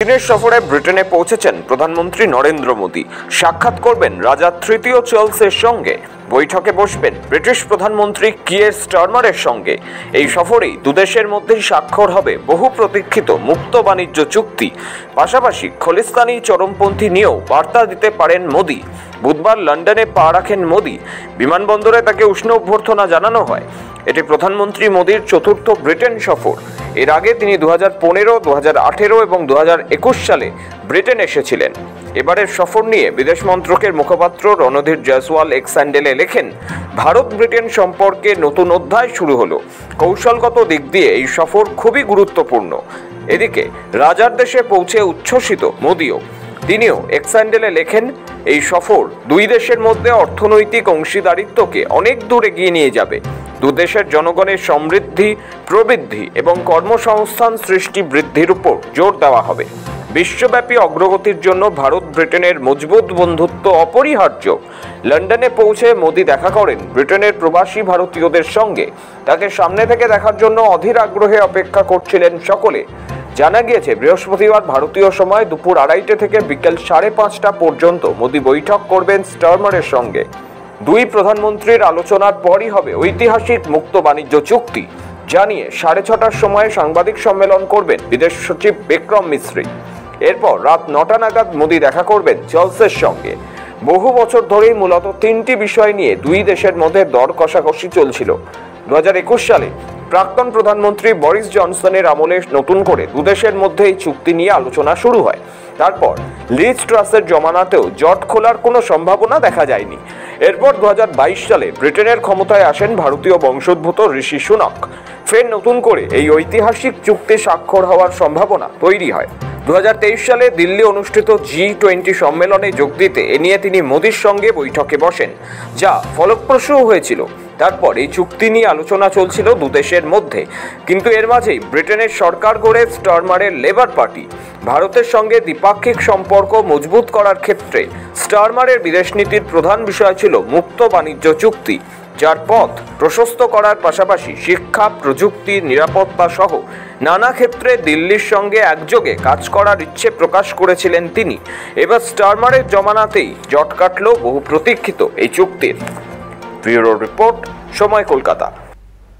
একদিনের সফরে ব্রিটেনে পৌঁছেছেন প্রধানমন্ত্রী নরেন্দ্র মোদী। সাক্ষাৎ করবেন রাজা তৃতীয় চার্লসের সঙ্গে, বৈঠকে বসবেন ব্রিটিশ প্রধানমন্ত্রী কিয়ের স্টারমারের সঙ্গে। এই সফরেই দুদেশের মধ্যেই স্বাক্ষর হবে বহু প্রতীক্ষিত মুক্ত বাণিজ্য চুক্তি। পাশাপাশি খলিস্তানি চরমপন্থী নিয়েও বার্তা দিতে পারেন মোদী। বুধবার লন্ডনে পা রাখেন মোদী। বিমানবন্দরে তাকে উষ্ণ অভ্যর্থনা জানানো হয়। এটি প্রধানমন্ত্রী মোদীর চতুর্থ ব্রিটেন সফর। এর আগে তিনি 2015, 2018 এবং 2021 সালে ব্রিটেন এসেছিলেন। এবারের সফর নিয়ে বিদেশ মন্ত্রকের মুখপাত্র রণধীর জয়সওয়াল এক্স হ্যান্ডেলে লেখেন, ভারত ব্রিটেন সম্পর্কে নতুন অধ্যায় শুরু হলো। কৌশলগত দিক দিয়ে এই সফর খুবই গুরুত্বপূর্ণ। এদিকে রাজার দেশে পৌঁছে উচ্ছ্বসিত মোদীও। তিনিও এক্স হ্যান্ডেলে লেখেন, এই সফর দুই দেশের মধ্যে অর্থনৈতিক অংশীদারিত্বকে অনেক দূর এগিয়ে নিয়ে যাবে। দুদেশের জনগণের সমৃদ্ধি, প্রবৃদ্ধি এবং কর্মসংস্থান সৃষ্টি বৃদ্ধির উপর জোর দেওয়া হবে। বিশ্বব্যাপী অগ্রগতির জন্য ভারত ব্রিটেনের মজবুত বন্ধুত্ব অপরিহার্য। লন্ডনে পৌঁছে মোদী দেখা করেন ব্রিটেনের প্রবাসী ভারতীয়দের সঙ্গে। তাকে সামনে থেকে দেখার জন্য অধীর আগ্রহে অপেক্ষা করছিলেন সকলে। জানা গিয়েছে, বৃহস্পতিবার ভারতীয় সময় দুপুর 2:30 থেকে বিকেল 5:30 পর্যন্ত মোদী বৈঠক করবেন স্টারমারের সঙ্গে। দুই প্রধানমন্ত্রীর আলোচনার পরই হবে ঐতিহাসিক মুক্ত বাণিজ্য চুক্তি জানিয়ে 6:30টার সময় সাংবাদিক সম্মেলন করবেন বিদেশ সচিব বিক্রম মিশ্রি। এরপর রাত 9টা নাগাদ মোদী দেখা করবেন চার্লসের সঙ্গে। বহু বছর ধরেই মূলত 3টি বিষয় নিয়ে দুই দেশের মধ্যে দর কষাকষি চলছিল। 2021 সালে প্রাক্তন প্রধানমন্ত্রী বরিস জনসনের আমলে নতুন করে দুদেশের মধ্যে এই চুক্তি নিয়ে আলোচনা শুরু হয়। তারপর লিজ ট্রাসের জমানাতেও জট খোলার কোনো সম্ভাবনা দেখা যায়নি। এরপর 2022 সালে ব্রিটেনের ক্ষমতায় আসেন ভারতীয় বংশোদ্ভূত ঋষি সুনক। ফের নতুন করে এই ঐতিহাসিক চুক্তি স্বাক্ষর হওয়ার সম্ভাবনা তৈরি হয়। 2023 সালে দিল্লি অনুষ্ঠিত G20 সম্মেলনে যোগ দিতে এ নিয়ে তিনি মোদীর সঙ্গে বৈঠকে বসেন, যা ফলপ্রসূ হয়েছিল। তারপর এই চুক্তি নিয়ে আলোচনা চলছিল দুদেশের মধ্যে। কিন্তু এর মাঝেই ব্রিটেনের সরকার গড়ে স্টারমারের লেবার পার্টি। ভারতের সঙ্গে দ্বিপাক্ষিক সম্পর্ক মজবুত করার ক্ষেত্রে স্টারমারের বিদেশ নীতির প্রধান বিষয় ছিল মুক্ত বাণিজ্য চুক্তি, যার পথ প্রশস্ত করার পাশাপাশি শিক্ষা, প্রযুক্তি, নিরাপত্তা সহ নানা ক্ষেত্রে দিল্লির সঙ্গে একযোগে কাজ করার ইচ্ছে প্রকাশ করেছিলেন তিনি। এবার স্টারমারের জমানাতেই জট কাটল বহু প্রতীক্ষিত এই চুক্তির। ব্যুরো রিপোর্ট, সময়, কলকাতা।